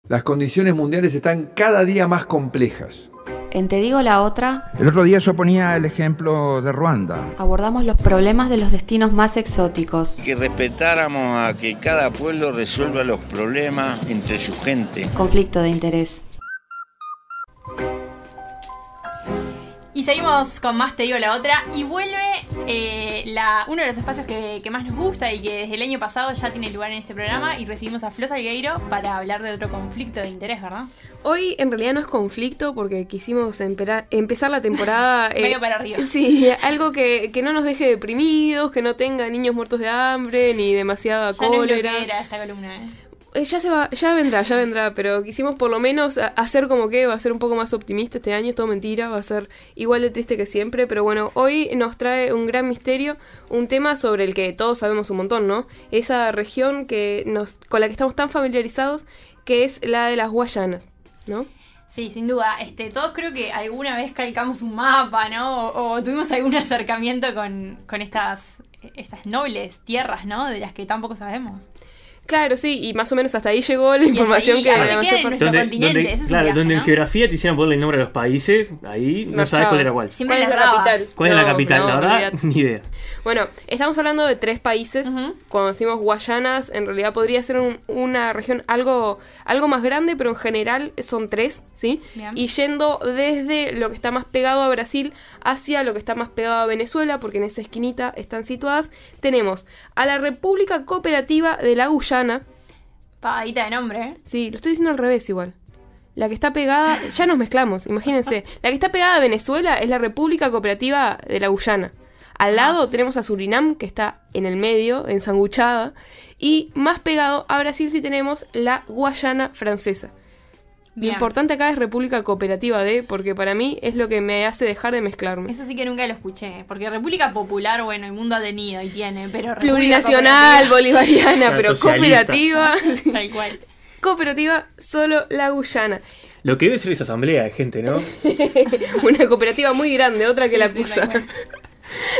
Las condiciones mundiales están cada día más complejas. En Te digo la otra, El otro día yo ponía el ejemplo de Ruanda. abordamos los problemas de los destinos más exóticos, Que respetáramos a que cada pueblo resuelva los problemas entre su gente. conflicto de interés. Y seguimos con más Te digo la otra. Y vuelve uno de los espacios que más nos gusta y que desde el año pasado ya tiene lugar en este programa. Y recibimos a Flo Salgueiro para hablar de otro conflicto de interés, ¿verdad? Hoy en realidad no es conflicto porque quisimos empezar la temporada... Medio para arriba. Sí, algo que no nos deje deprimidos, que no tenga niños muertos de hambre ni demasiada Ya no es lo cólera. que era esta columna, ¿eh? Ya vendrá, pero quisimos por lo menos hacer como que va a ser un poco más optimista este año, es todo mentira, va a ser igual de triste que siempre, pero bueno, hoy nos trae un gran misterio, un tema sobre el que todos sabemos un montón, ¿no? Esa región con la que estamos tan familiarizados, que es la de las Guayanas, ¿no? Sí, sin duda. Todos creo que alguna vez calcamos un mapa, ¿no? O tuvimos algún acercamiento con estas nobles tierras, ¿no? De las que tampoco sabemos. Claro, sí, y más o menos hasta ahí llegó la información que aparte la mayor quedan en parte... nuestro continente, ese es un claro, viaje, donde ¿no? en geografía te hicieran ponerle el nombre a los países, ahí no sabes cuál era cuál. Siempre ¿Cuál es las la rabas. capital? ¿Cuál es la No, capital? no, La verdad, olvídate. ni idea. Bueno, estamos hablando de 3 países. Ujú. Cuando decimos Guayanas, en realidad podría ser una región algo más grande, pero en general son 3, ¿sí? Bien. Y yendo desde lo que está más pegado a Brasil hacia lo que está más pegado a Venezuela, porque en esa esquinita están situadas, tenemos a la República Cooperativa de la Guyana. Pagadita de nombre, ¿eh? Sí, lo estoy diciendo al revés igual. La que está pegada, ya nos mezclamos, imagínense. La que está pegada a Venezuela es la República Cooperativa de la Guyana. Al lado tenemos a Surinam, que está en el medio, ensanguchada. Y más pegado a Brasil sí tenemos la Guayana Francesa. Lo Bien. importante acá es República Cooperativa de, porque para mí es lo que me hace dejar de mezclarme. Eso sí que nunca lo escuché. Porque República Popular, bueno, el mundo ha tenido y tiene, pero República Plurinacional, bolivariana, Claro, pero socialista. cooperativa. sí. Cooperativa, tal cual. Cooperativa, solo la Guyana. Lo que debe ser esa asamblea de gente, ¿no? Una cooperativa muy grande, otra que la Sí, acusa. tal cual.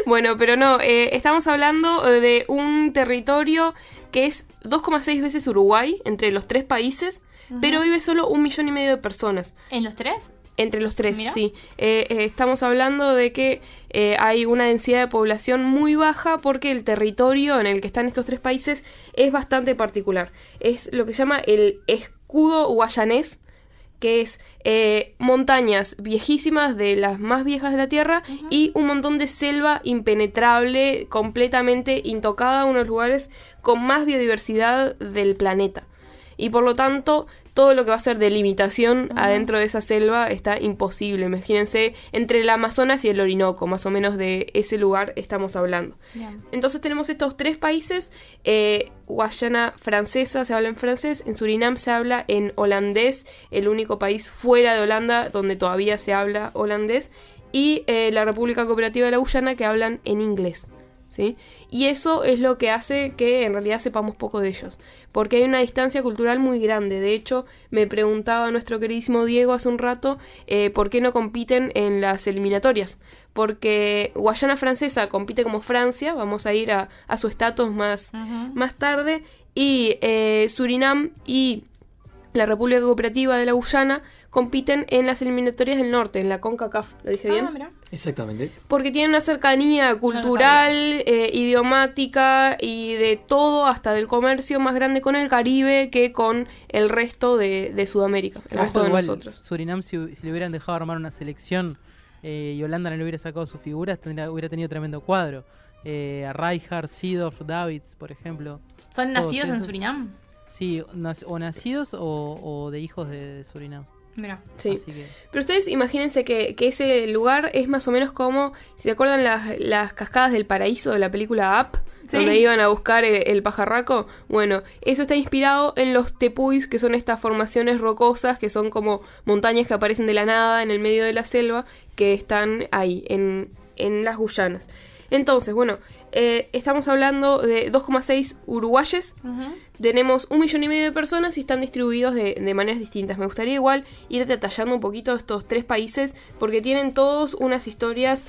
Bueno, pero no, estamos hablando de un territorio que es 2,6 veces Uruguay entre los 3 países, pero vive solo 1,5 millones de personas. ¿En los 3? Entre los 3, Mira. sí. Estamos hablando de que hay una densidad de población muy baja porque el territorio en el que están estos 3 países es bastante particular. Es lo que se llama el escudo guayanés, que es montañas viejísimas, de las más viejas de la Tierra, y un montón de selva impenetrable, completamente intocada, uno de los lugares con más biodiversidad del planeta. Y por lo tanto, todo lo que va a ser delimitación adentro de esa selva está imposible. Imagínense, entre el Amazonas y el Orinoco, más o menos de ese lugar estamos hablando. Bien. Entonces tenemos estos 3 países. Guayana Francesa se habla en francés, en Surinam se habla en holandés, el único país fuera de Holanda donde todavía se habla holandés, y la República Cooperativa de la Guyana, que hablan en inglés, ¿sí? Y eso es lo que hace que en realidad sepamos poco de ellos, porque hay una distancia cultural muy grande. De hecho, me preguntaba nuestro queridísimo Diego hace un rato por qué no compiten en las eliminatorias, porque Guayana Francesa compite como Francia, vamos a ir a su estatus más tarde, y Surinam y la República Cooperativa de la Guyana compiten en las eliminatorias del norte, en la CONCACAF, ¿lo dije bien? Ah, mira. Exactamente. Porque tienen una cercanía cultural, idiomática y de todo, hasta del comercio, más grande con el Caribe que con el resto de Sudamérica, el resto de Igual, nosotros. Surinam, si le hubieran dejado armar una selección y Holanda no le hubiera sacado sus figuras, hubiera tenido tremendo cuadro. A Rijkaard, Seedorf, Davids, por ejemplo. ¿Son Todos nacidos en esos. Surinam? Sí, o nacidos o de hijos de Surinam. Mira. Sí. Así que... Pero ustedes imagínense que ese lugar es más o menos como, si se acuerdan las cascadas del paraíso de la película Up, Sí. donde iban a buscar el pajarraco. Bueno, eso está inspirado en los tepuis, que son estas formaciones rocosas, que son como montañas que aparecen de la nada en el medio de la selva, que están ahí, en las Guyanas. Entonces, bueno, estamos hablando de 2,6 uruguayes. Tenemos 1,5 millones de personas y están distribuidos de maneras distintas. Me gustaría igual ir detallando un poquito estos 3 países porque tienen todos unas historias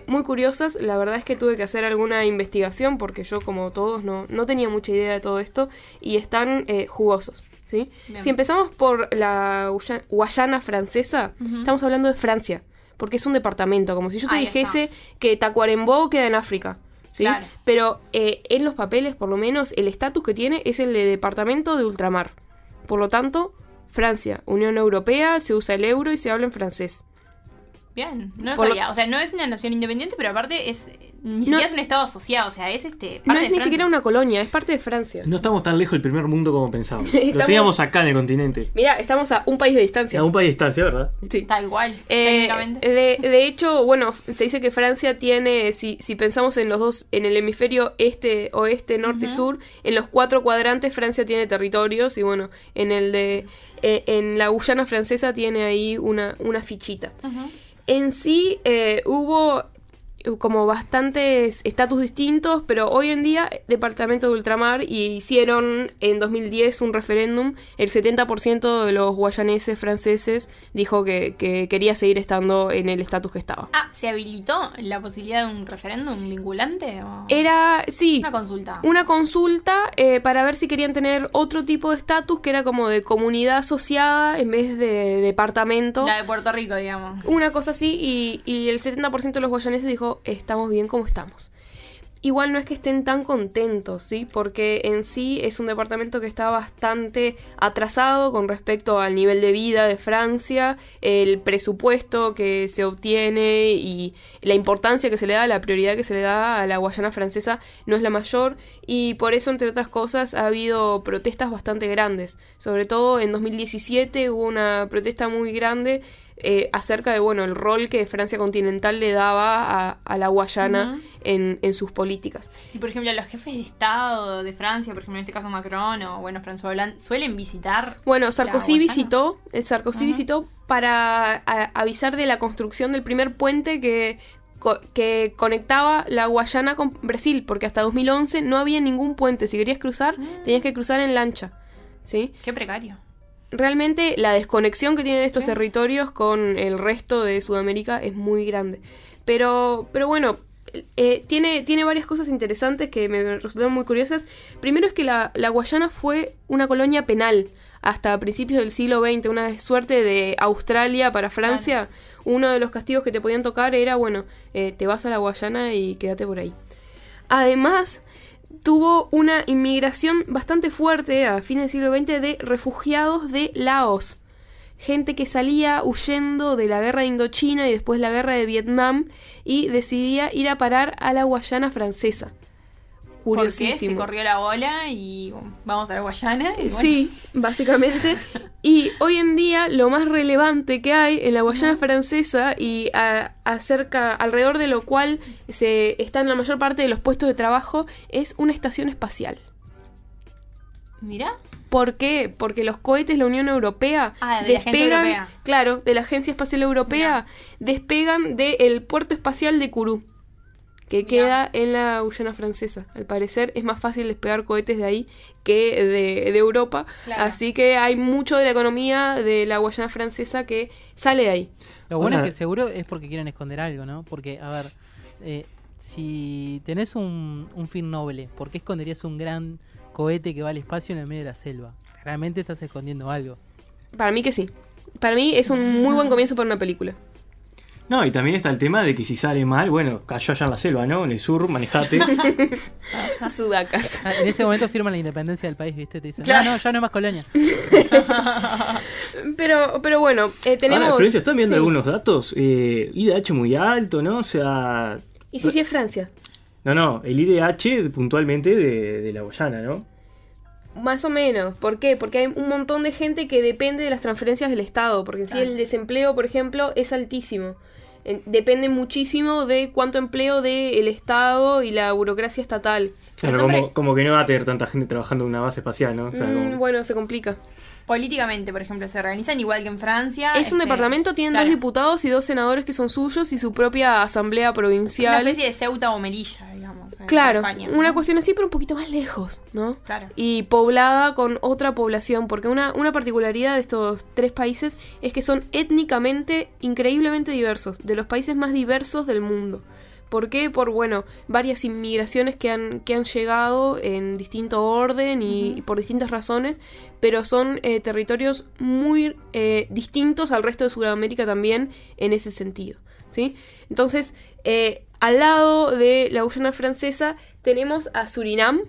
muy curiosas. La verdad es que tuve que hacer alguna investigación porque yo, como todos, no tenía mucha idea de todo esto y están jugosos. ¿sí? Bien. Si empezamos por la Guayana francesa, estamos hablando de Francia, porque es un departamento, como si yo te Ahí dijese que Tacuarembó queda en África, ¿sí? Claro. Pero en los papeles, por lo menos, el estatus que tiene es el de departamento de ultramar. Por lo tanto, Francia, Unión Europea, se usa el euro y se habla en francés. Bien, no Por lo- sabía. O sea, no es una nación independiente, pero aparte ni siquiera es un estado asociado. O sea, es No parte es de ni Francia. siquiera una colonia, es parte de Francia. No estamos tan lejos del primer mundo como pensábamos. Lo Estamos- teníamos acá en el continente. Mirá, estamos a un país de distancia. A un país de distancia, ¿verdad? Sí. Tal cual, Eh, técnicamente. de hecho, bueno, se dice que Francia tiene, si pensamos en los dos, en el hemisferio este, oeste, norte y sur, en los 4 cuadrantes Francia tiene territorios y bueno, en la Guyana francesa tiene ahí una fichita. En sí hubo como bastantes estatus distintos, pero hoy en día departamento de ultramar y hicieron en 2010 un referéndum. El 70% de los guayaneses franceses dijo que quería seguir estando en el estatus que estaba. ¿Se habilitó la posibilidad de un referéndum vinculante? ¿O Era, sí, una consulta? una consulta para ver si querían tener otro tipo de estatus que era como de comunidad asociada en vez de departamento. La de Puerto Rico, digamos. Una cosa así, y el 70% de los guayaneses dijo, estamos bien como estamos. Igual no es que estén tan contentos, ¿sí? Porque en sí es un departamento que está bastante atrasado con respecto al nivel de vida de Francia, el presupuesto que se obtiene y la importancia que se le da, la prioridad que se le da a la Guayana francesa no es la mayor, y por eso, entre otras cosas, ha habido protestas bastante grandes. Sobre todo en 2017 hubo una protesta muy grande acerca de, bueno, el rol que Francia continental le daba a la Guayana en sus políticas. Y por ejemplo, los jefes de Estado de Francia, por ejemplo, en este caso Macron o bueno, François Hollande, suelen visitar. Bueno, Sarkozy Guayana. visitó para avisar de la construcción del primer puente que conectaba la Guayana con Brasil, porque hasta 2011 no había ningún puente. Si querías cruzar, tenías que cruzar en lancha, ¿sí? Qué precario. Realmente la desconexión que tienen estos territorios con el resto de Sudamérica es muy grande. Pero bueno, tiene varias cosas interesantes que me resultaron muy curiosas. Primero es que la Guayana fue una colonia penal hasta principios del siglo XX, una suerte de Australia para Francia. Uno de los castigos que te podían tocar era, bueno, te vas a la Guayana y quédate por ahí. Además, tuvo una inmigración bastante fuerte a fines del siglo XX de refugiados de Laos. Gente que salía huyendo de la guerra de Indochina y después la guerra de Vietnam y decidía ir a parar a la Guayana francesa. Curiosísimo. Porque se corrió la bola y vamos a la Guayana. Y bueno. Sí, básicamente. Y hoy en día lo más relevante que hay en la Guayana francesa y alrededor de lo cual están la mayor parte de los puestos de trabajo es una estación espacial. Mirá. ¿Por qué? Porque los cohetes de la Unión Europea de la Agencia Europea. Claro, de la Agencia Espacial Europea, despegan del puerto espacial de Kourou, que queda en la Guyana francesa. Al parecer es más fácil despegar cohetes de ahí que de Europa. Claro. Así que hay mucho de la economía de la Guyana francesa que sale de ahí. Lo bueno es que seguro es porque quieren esconder algo, ¿no? Porque, a ver, si tenés un fin noble, ¿por qué esconderías un gran cohete que va al espacio en el medio de la selva? Realmente estás escondiendo algo. Para mí que sí. Para mí es un muy buen comienzo para una película. No, y también está el tema de que si sale mal, bueno, cayó allá en la selva, ¿no? En el sur, manejate. Sudacas. En ese momento firman la independencia del país, ¿viste? Te dicen, Claro. no, ya no es más colonia. Pero bueno, tenemos... Ahora, Florencia, ¿están viendo sí. algunos datos? IDH muy alto, ¿no? O sea... ¿Y si es Francia? No, el IDH puntualmente de la Guayana, ¿no? Más o menos. ¿Por qué? Porque hay un montón de gente que depende de las transferencias del Estado. Porque en sí el desempleo, por ejemplo, es altísimo. Depende muchísimo de cuánto empleo dé el Estado y la burocracia estatal. Claro, como que no va a tener tanta gente trabajando en una base espacial, ¿no? O sea, Bueno, se complica. Políticamente, por ejemplo, se organizan igual que en Francia. Es un departamento, tienen 2 diputados y 2 senadores que son suyos y su propia asamblea provincial. Una especie de Ceuta o Melilla, digamos. Claro, España, ¿no? una cuestión así, pero un poquito más lejos, ¿no? Claro. Y poblada con otra población, porque una particularidad de estos 3 países es que son étnicamente increíblemente diversos, de los países más diversos del mundo. ¿Por qué? Por, bueno, varias inmigraciones que han llegado en distinto orden y por distintas razones, pero son territorios muy distintos al resto de Sudamérica también en ese sentido, ¿sí? Entonces, al lado de la Guyana Francesa tenemos a Surinam,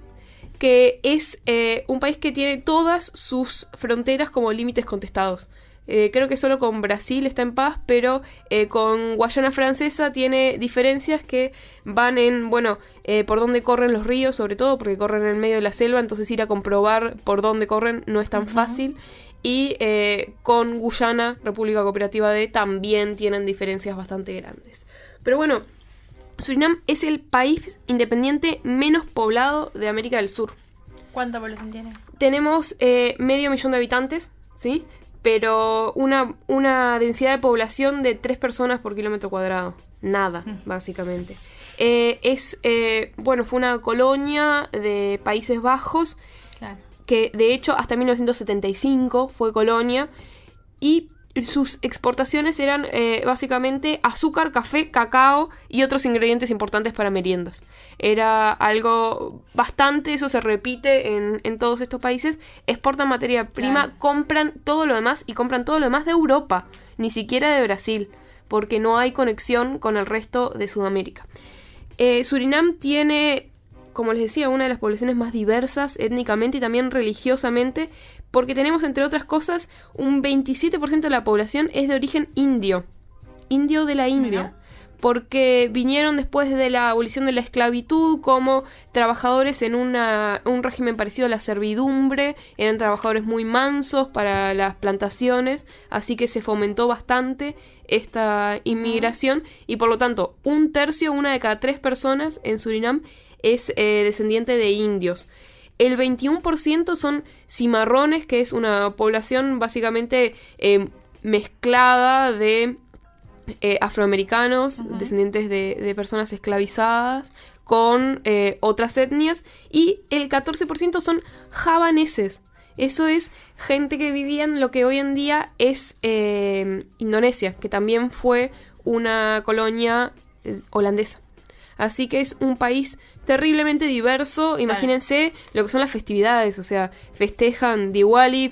que es un país que tiene todas sus fronteras como límites contestados. Creo que solo con Brasil está en paz, pero con Guayana Francesa tiene diferencias que van en, bueno, por dónde corren los ríos, sobre todo porque corren en el medio de la selva, entonces ir a comprobar por dónde corren no es tan fácil. Y con Guyana, República Cooperativa D, también tienen diferencias bastante grandes. Pero bueno, Surinam es el país independiente menos poblado de América del Sur. ¿Cuánta población tiene? Tenemos 500.000 de habitantes, ¿sí? Pero una densidad de población de 3 personas por kilómetro cuadrado. Nada, básicamente. Fue una colonia de Países Bajos, Claro. que de hecho hasta 1975 fue colonia, y sus exportaciones eran básicamente azúcar, café, cacao y otros ingredientes importantes para meriendas. Era algo bastante, eso se repite en todos estos países. Exportan materia prima, Claro. compran todo lo demás y compran todo lo demás de Europa, ni siquiera de Brasil, porque no hay conexión con el resto de Sudamérica. Surinam tiene, como les decía, una de las poblaciones más diversas étnicamente y también religiosamente, porque tenemos, entre otras cosas, un 27% de la población es de origen indio de la India. Mirá. Porque vinieron después de la abolición de la esclavitud como trabajadores en un régimen parecido a la servidumbre, eran trabajadores muy mansos para las plantaciones, así que se fomentó bastante esta inmigración y por lo tanto 1/3, 1 de cada 3 personas en Surinam es descendiente de indios. El 21% son cimarrones, que es una población básicamente mezclada de afroamericanos, descendientes de personas esclavizadas, con otras etnias, y el 14% son javaneses. Eso es gente que vivía en lo que hoy en día es Indonesia, que también fue una colonia holandesa. Así que es un país terriblemente diverso. Imagínense lo que son las festividades, o sea, festejan Diwali,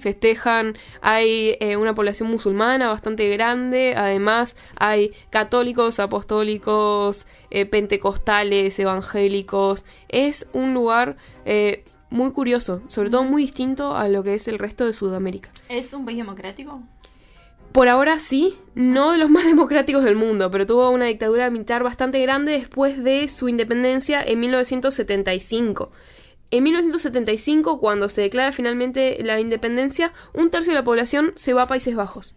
hay una población musulmana bastante grande, además hay católicos, apostólicos, pentecostales, evangélicos. Es un lugar muy curioso, sobre todo muy distinto a lo que es el resto de Sudamérica. ¿Es un país democrático? Por ahora sí, no de los más democráticos del mundo, pero tuvo una dictadura militar bastante grande después de su independencia en 1975. En 1975, cuando se declara finalmente la independencia, 1/3 de la población se va a Países Bajos.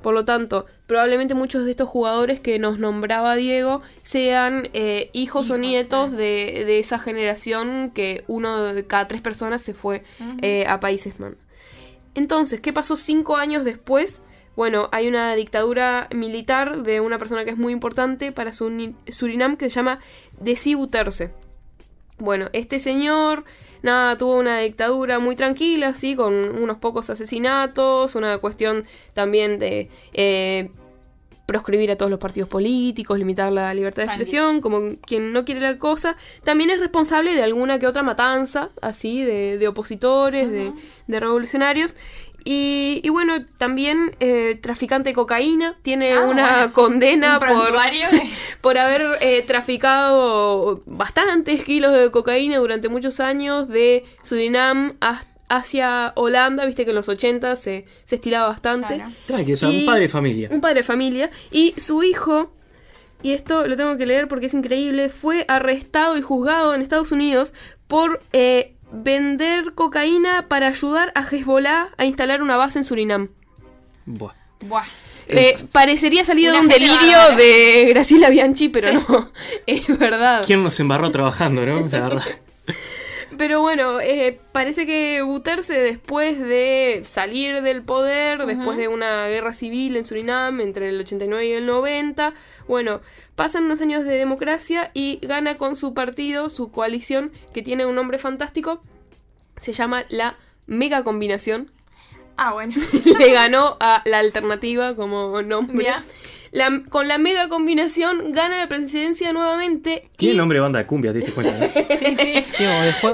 Por lo tanto, probablemente muchos de estos jugadores que nos nombraba Diego sean hijos o nietos de esa generación que 1 de cada 3 personas se fue a Países Bajos. Entonces, ¿qué pasó 5 años después? Bueno, hay una dictadura militar de una persona que es muy importante para Surinam que se llama Desi Bouterse. Bueno, este señor, tuvo una dictadura muy tranquila, así, con unos pocos asesinatos, una cuestión también de proscribir a todos los partidos políticos, limitar la libertad de expresión, como quien no quiere la cosa. También es responsable de alguna que otra matanza, así, de opositores, de revolucionarios. Y bueno, también traficante de cocaína, tiene una condena por haber traficado bastantes kilos de cocaína durante muchos años de Surinam hacia Holanda. Viste que en los 80 se estilaba bastante. Claro, que es un padre de familia. Un padre de familia. Y su hijo, y esto lo tengo que leer porque es increíble, fue arrestado y juzgado en Estados Unidos por vender cocaína para ayudar a Hezbollah a instalar una base en Surinam. Buah. Parecería salido de un delirio de Graciela Bianchi, pero no, es verdad. ¿Quién nos embarró trabajando, no? La verdad. Pero bueno, parece que Bouterse, después de salir del poder, después de una guerra civil en Surinam entre el 89 y el 90, bueno, pasan unos años de democracia y gana con su partido, su coalición, que tiene un nombre fantástico, se llama la Mega Combinación. Ah, bueno. Le ganó a la Alternativa como nombre. Mirá. Con la mega combinación gana la presidencia nuevamente. Tiene nombre de banda de cumbia, te diste cuenta, ¿no? Sí,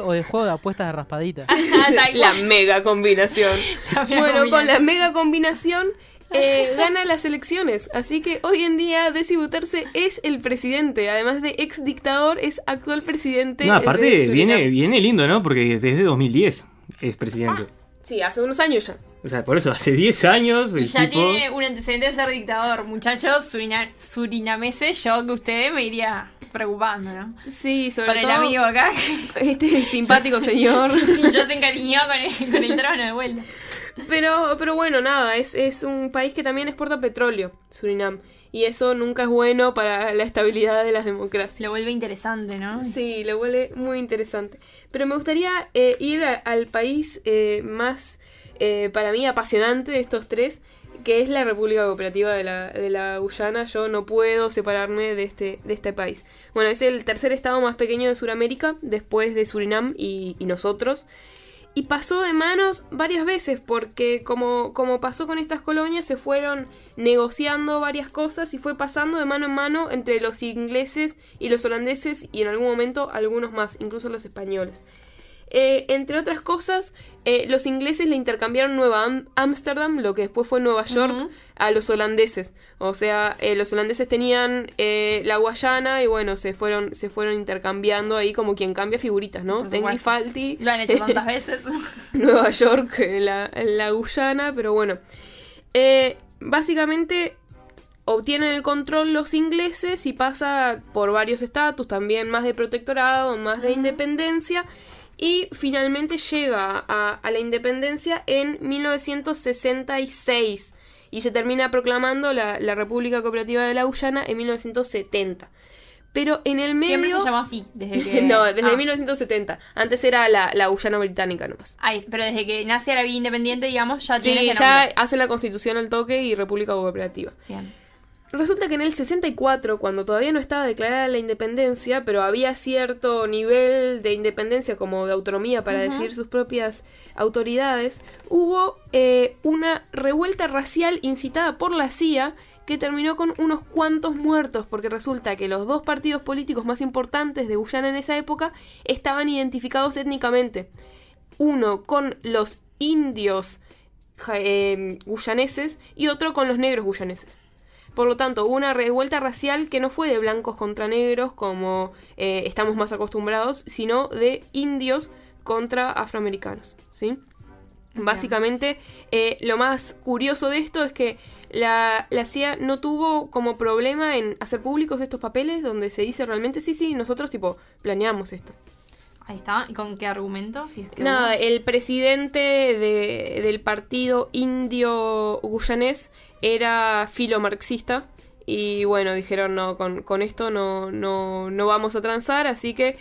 o de juego de apuestas de raspadita. La mega combinación. Bueno, con la mega combinación gana las elecciones. Así que hoy en día Desi Bouterse es el presidente. Además de ex dictador, es actual presidente. No, aparte de Surinam. viene lindo, ¿no? Porque desde 2010 es presidente. Sí, hace unos años ya. O sea, por eso, hace 10 años Y el ya tipo... tiene un antecedente de ser dictador. Muchachos surinameses, yo que usted me iría preocupando, ¿no? Sí, sobre Por el todo amigo acá. este simpático señor. Sí, ya se encariñó con el trono de vuelta. Pero bueno, nada, es un país que también exporta petróleo, Surinam. Y eso nunca es bueno para la estabilidad de las democracias. Lo vuelve interesante, ¿no? Sí, lo vuelve muy interesante. Pero me gustaría ir al país más, para mí, apasionante de estos tres, que es la República Cooperativa de la Guyana. Yo no puedo separarme de este país. Bueno, es el tercer estado más pequeño de Sudamérica, después de Surinam y nosotros. Y pasó de manos varias veces, porque como pasó con estas colonias, se fueron negociando varias cosas y fue pasando de mano en mano entre los ingleses y los holandeses y en algún momento algunos más, incluso los españoles. Entre otras cosas, los ingleses le intercambiaron Nueva Ámsterdam, lo que después fue Nueva York, a los holandeses. O sea, los holandeses tenían la Guayana y bueno, se fueron intercambiando ahí como quien cambia figuritas, ¿no? Tengui Falti. Lo han hecho tantas veces. Nueva York, la Guyana, pero bueno. Básicamente obtienen el control los ingleses y pasa por varios estatus, también más de protectorado, más de independencia. Y finalmente llega a la independencia en 1966 y se termina proclamando la República Cooperativa de la Guyana en 1970. Pero en el medio... Siempre se llamó así, desde que... No, desde 1970. Antes era la Guyana británica nomás. Ay, pero desde que nace la vida independiente, digamos, ya tiene Sí, ese ya nombre. hacen la Constitución al toque y República Cooperativa. Bien. Resulta que en el 64, cuando todavía no estaba declarada la independencia, pero había cierto nivel de independencia como de autonomía para decidir sus propias autoridades, hubo una revuelta racial incitada por la CIA que terminó con unos cuantos muertos, porque resulta que los dos partidos políticos más importantes de Guyana en esa época estaban identificados étnicamente. Uno con los indios guyaneses y otro con los negros guyaneses. Por lo tanto, hubo una revuelta racial que no fue de blancos contra negros, como estamos más acostumbrados, sino de indios contra afroamericanos, ¿sí? Básicamente, lo más curioso de esto es que la CIA no tuvo como problema en hacer públicos estos papeles donde se dice realmente, sí, nosotros tipo planeamos esto. Ahí está. ¿Y con qué argumento? Si es que Nada, el presidente del partido indio guyanés era filomarxista y bueno, dijeron no, con esto no vamos a transar, así que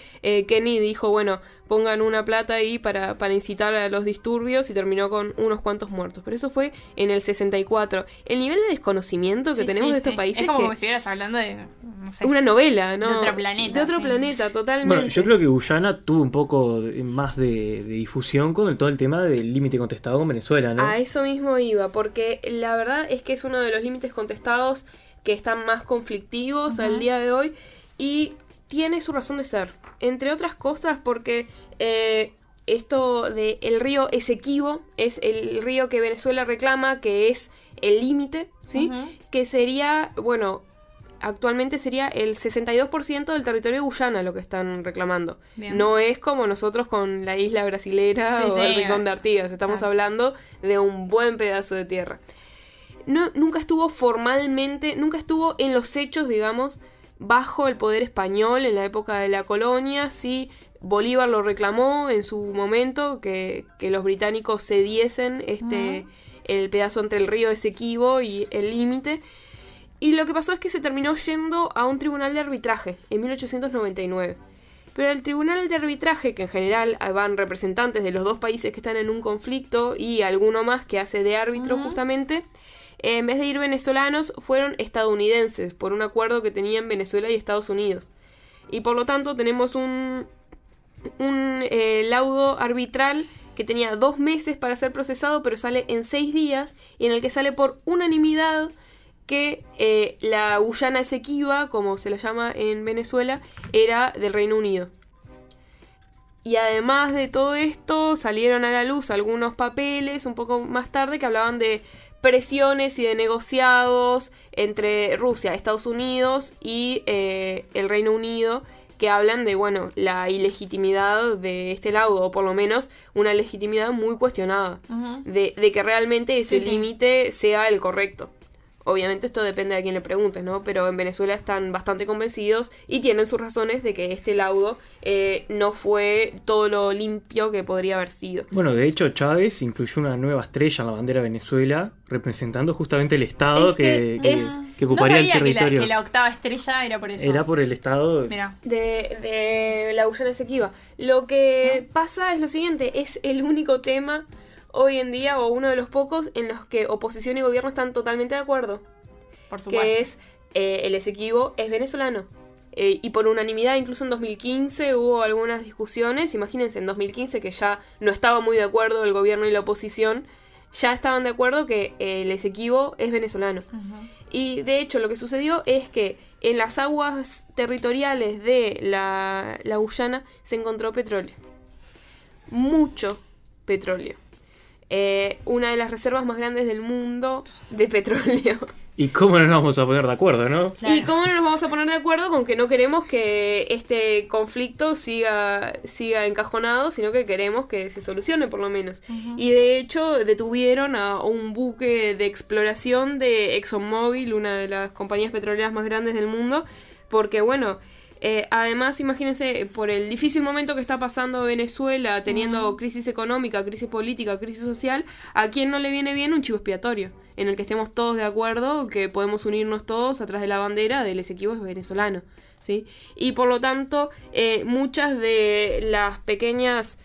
Kenny dijo, bueno, pongan una plata ahí para incitar a los disturbios y terminó con unos cuantos muertos. Pero eso fue en el 64. El nivel de desconocimiento que tenemos de estos países es como que que me estuvieras hablando de, no sé, una novela, ¿no? de otro planeta. De otro sí. planeta, totalmente. Bueno, yo creo que Guyana tuvo un poco más de difusión con todo el tema del límite contestado con Venezuela, ¿no? A eso mismo iba, porque la verdad es que es uno de los límites contestados que están más conflictivos al día de hoy y tiene su razón de ser. Entre otras cosas porque esto de el río Esequibo es el río que Venezuela reclama, que es el límite, ¿sí? Que sería, bueno, actualmente sería el 62% del territorio de Guyana lo que están reclamando. Bien. No es como nosotros con la isla brasilera Sí, o sí, el Rincón de Artigas. Estamos claro. hablando de un buen pedazo de tierra. Nunca estuvo formalmente, nunca estuvo en los hechos, digamos, bajo el poder español en la época de la colonia. Sí, Bolívar lo reclamó en su momento, que los británicos cediesen el pedazo entre el río Esequibo y el límite. Y lo que pasó es que se terminó yendo a un tribunal de arbitraje en 1899. Pero el tribunal de arbitraje, que en general van representantes de los dos países que están en un conflicto y alguno más que hace de árbitro justamente, en vez de ir venezolanos, fueron estadounidenses por un acuerdo que tenían Venezuela y Estados Unidos. Y por lo tanto tenemos un laudo arbitral que tenía 2 meses para ser procesado, pero sale en 6 días, y en el que sale por unanimidad que la Guyana Esequiba, como se la llama en Venezuela, era del Reino Unido. Y además de todo esto, salieron a la luz algunos papeles un poco más tarde que hablaban de presiones y de negociados entre Rusia, Estados Unidos y el Reino Unido, que hablan de, bueno, la ilegitimidad de este laudo, o por lo menos una legitimidad muy cuestionada, de que realmente ese límite sea el correcto. Obviamente esto depende de a quién le preguntes, ¿no? Pero en Venezuela están bastante convencidos y tienen sus razones de que este laudo no fue todo lo limpio que podría haber sido. Bueno, de hecho Chávez incluyó una nueva estrella en la bandera de Venezuela, representando justamente el estado que ocuparía el territorio. Que la octava estrella era por eso. Era por el estado de la Guyana Esequiba. Lo que pasa es lo siguiente, es el único tema hoy en día, o uno de los pocos, en los que oposición y gobierno están totalmente de acuerdo. Por supuesto. Que es, el Esequibo es venezolano. Y por unanimidad, incluso en 2015 hubo algunas discusiones. Imagínense, en 2015, que ya no estaba muy de acuerdo el gobierno y la oposición, ya estaban de acuerdo que el Esequibo es venezolano. Y de hecho lo que sucedió es que en las aguas territoriales de la Guyana se encontró petróleo. Mucho petróleo. Una de las reservas más grandes del mundo de petróleo. ¿Y cómo no nos vamos a poner de acuerdo, no? Claro. ¿Y cómo no nos vamos a poner de acuerdo con que no queremos que este conflicto siga encajonado, sino que queremos que se solucione por lo menos? Y de hecho detuvieron a un buque de exploración de ExxonMobil, una de las compañías petroleras más grandes del mundo, porque bueno, además imagínense, por el difícil momento que está pasando Venezuela, teniendo crisis económica, crisis política, crisis social, ¿a quién no le viene bien un chivo expiatorio? En el que estemos todos de acuerdo, que podemos unirnos todos atrás de la bandera del Esequibo es venezolano, ¿sí? Y por lo tanto, muchas de las pequeñas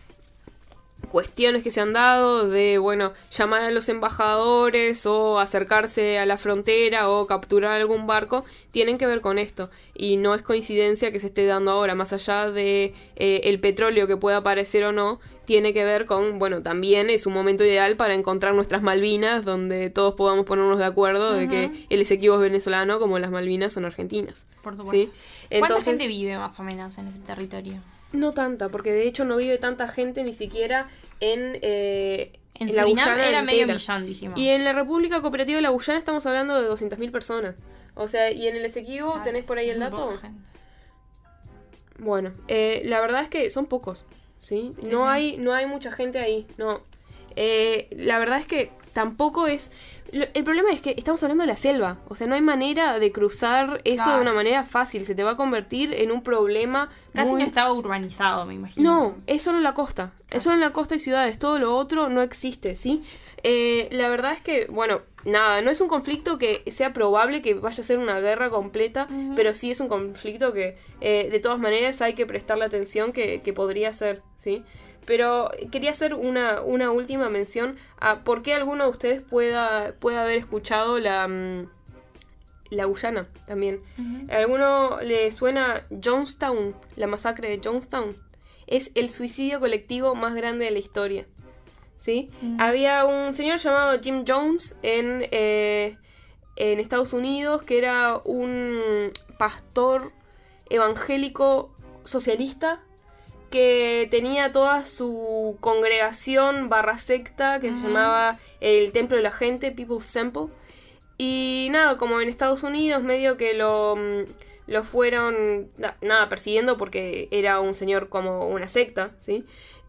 cuestiones que se han dado de, bueno, llamar a los embajadores o acercarse a la frontera o capturar algún barco, tienen que ver con esto. Y no es coincidencia que se esté dando ahora, más allá de el petróleo que pueda aparecer o no, tiene que ver con, bueno, también es un momento ideal para encontrar nuestras Malvinas, donde todos podamos ponernos de acuerdo de que el Esequibo es venezolano como las Malvinas son argentinas. Por supuesto. ¿Sí? ¿Cuánta gente vive más o menos en ese territorio? No tanta, porque de hecho no vive tanta gente ni siquiera en la Guyana era entera. medio millón, dijimos. Y en la República Cooperativa de la Guyana estamos hablando de 200.000 personas. O sea, y en el Esequibo, Claro, ¿tenés por ahí el muy dato? poca gente. Bueno, la verdad es que son pocos, ¿sí? No hay mucha gente ahí, no. La verdad es que tampoco es... El problema es que estamos hablando de la selva, o sea, no hay manera de cruzar eso de una manera fácil, se te va a convertir en un problema Casi no estaba urbanizado, me imagino. No, es solo en la costa, es solo en la costa y ciudades, todo lo otro no existe, ¿sí? La verdad es que, bueno, nada, no es un conflicto que sea probable que vaya a ser una guerra completa, pero sí es un conflicto que de todas maneras hay que prestarle atención que podría ser, ¿sí? Pero quería hacer una última mención a por qué alguno de ustedes pueda haber escuchado la Guyana también. ¿A alguno le suena Jonestown, la masacre de Jonestown? Es el suicidio colectivo más grande de la historia, ¿sí? Había un señor llamado Jim Jones en Estados Unidos que era un pastor evangélico socialista que tenía toda su congregación / secta que se llamaba el Templo de la Gente, People's Temple. Y nada, como en Estados Unidos medio que lo fueron persiguiendo porque era un señor como una secta, ¿sí?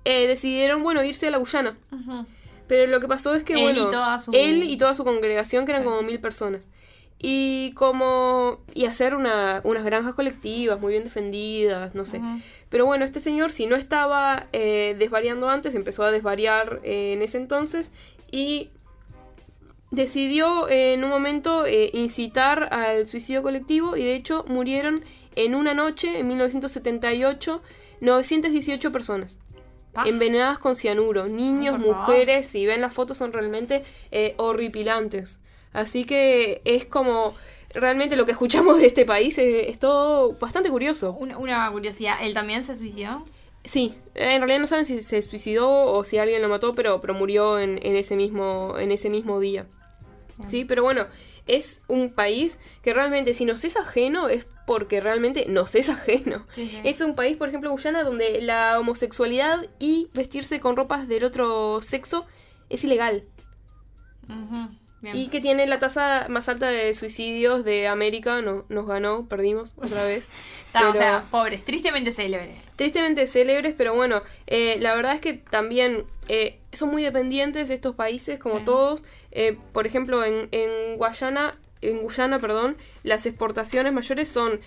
Decidieron, bueno, irse a la Guyana. Pero lo que pasó es que, él y toda su congregación, que eran como 1000 personas. Y hacer unas granjas colectivas muy bien defendidas, no sé. Pero bueno, este señor, si no estaba desvariando antes, empezó a desvariar en ese entonces y decidió en un momento incitar al suicidio colectivo y de hecho murieron en una noche, en 1978, 918 personas. Envenenadas con cianuro, niños, mujeres, si ven las fotos son realmente horripilantes. Así que es como, realmente lo que escuchamos de este país es todo bastante curioso. Una curiosidad, ¿él también se suicidó? Sí, en realidad no saben si se suicidó o si alguien lo mató, pero murió en ese mismo día. Sí, pero bueno, es un país que realmente si nos es ajeno es porque realmente nos es ajeno. Sí. Es un país, por ejemplo, Guyana, donde la homosexualidad y vestirse con ropas del otro sexo es ilegal. Bien. Y que tiene la tasa más alta de suicidios de América. Nos ganó, perdimos otra vez. O sea, pobres, tristemente célebres. Tristemente célebres, pero bueno, la verdad es que también son muy dependientes de estos países, como todos. Por ejemplo, en Guyana, las exportaciones mayores son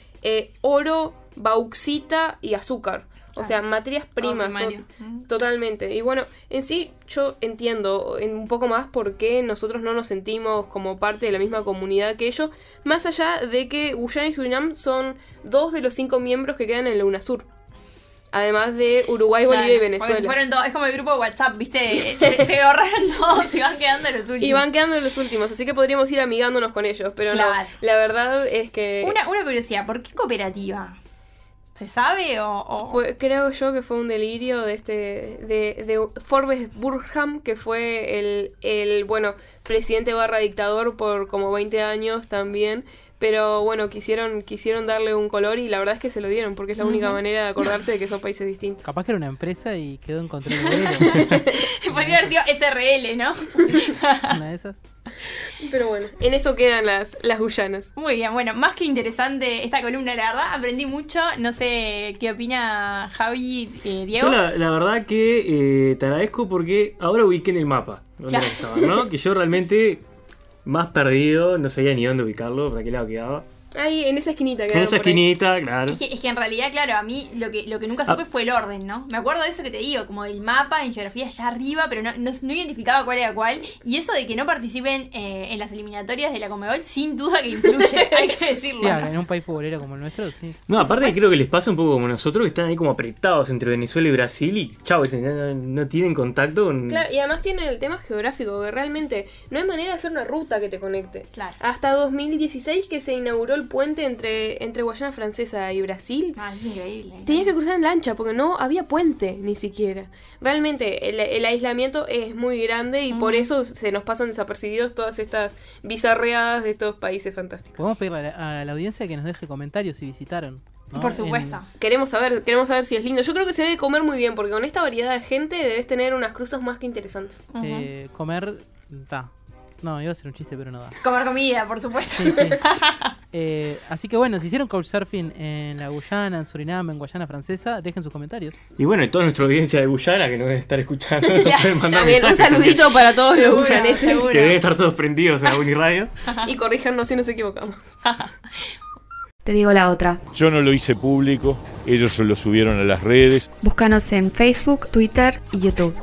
oro, bauxita y azúcar. O sea, materias primas, totalmente. Y bueno, en sí yo entiendo un poco más por qué nosotros no nos sentimos como parte de la misma comunidad que ellos, más allá de que Guyana y Surinam son 2 de los 5 miembros que quedan en la UNASUR. Además de Uruguay, Bolivia y Venezuela. Porque si fueron todos, es como el grupo de WhatsApp, ¿viste? se borraron todos y van quedando los últimos. Y van quedando los últimos, así que podríamos ir amigándonos con ellos, pero no, la verdad es que... Una curiosidad, ¿por qué cooperativa? ¿Se sabe o...? Creo yo que fue un delirio de Forbes Burham, que fue el presidente / dictador por como 20 años también. Pero bueno, quisieron darle un color y la verdad es que se lo dieron, porque es la única manera de acordarse de que son países distintos. Capaz que era una empresa y quedó en control de podría haber sido SRL, ¿no? Una de esas. Pero bueno, en eso quedan las Guyanas. Muy bien, bueno, más que interesante esta columna, la verdad, aprendí mucho. No sé qué opina Javi, Diego. Yo la verdad que te agradezco porque ahora ubiqué en el mapa dónde estaba, ¿no? Que yo realmente más perdido, no sabía ni dónde ubicarlo, para qué lado quedaba. Ahí, en esa esquinita. En esa esquinita, claro. Es que en realidad, claro, a mí lo que nunca supe fue el orden, ¿no? Me acuerdo de eso que te digo, como el mapa en geografía allá arriba, pero no identificaba cuál era cuál. Y eso de que no participen en las eliminatorias de la Conmebol, sin duda que influye, hay que decirlo. Sí, ¿no? en un país futbolero como el nuestro, sí. No, aparte creo que les pasa un poco como nosotros, que están ahí como apretados entre Venezuela y Brasil y chau, no tienen contacto con... Claro, y además tienen el tema geográfico, que realmente no hay manera de hacer una ruta que te conecte. Claro. Hasta 2016 que se inauguró el puente entre Guayana Francesa y Brasil. Ah, es increíble. Tenías que cruzar en lancha porque no había puente ni siquiera. Realmente el aislamiento es muy grande y por eso se nos pasan desapercibidos todas estas bizarreadas de estos países fantásticos. Podemos pedirle a la audiencia que nos deje comentarios si visitaron, ¿no? Por supuesto. Queremos saber si es lindo. Yo creo que se debe comer muy bien porque con esta variedad de gente debes tener unas cruzas más que interesantes. Comer... No, iba a ser un chiste, pero no da. Comer comida, por supuesto. Sí. Así que bueno, si hicieron couchsurfing en la Guyana, en Surinam, en Guayana Francesa, dejen sus comentarios. Y bueno, y toda nuestra audiencia de Guyana que nos debe estar escuchando, nos pueden mandar también un saludito para todos los guyaneses. Que deben estar todos prendidos a la Uniradio. Y corríjanos si nos equivocamos. Te digo la otra. Yo no lo hice público, ellos lo subieron a las redes. Búscanos en Facebook, Twitter y YouTube.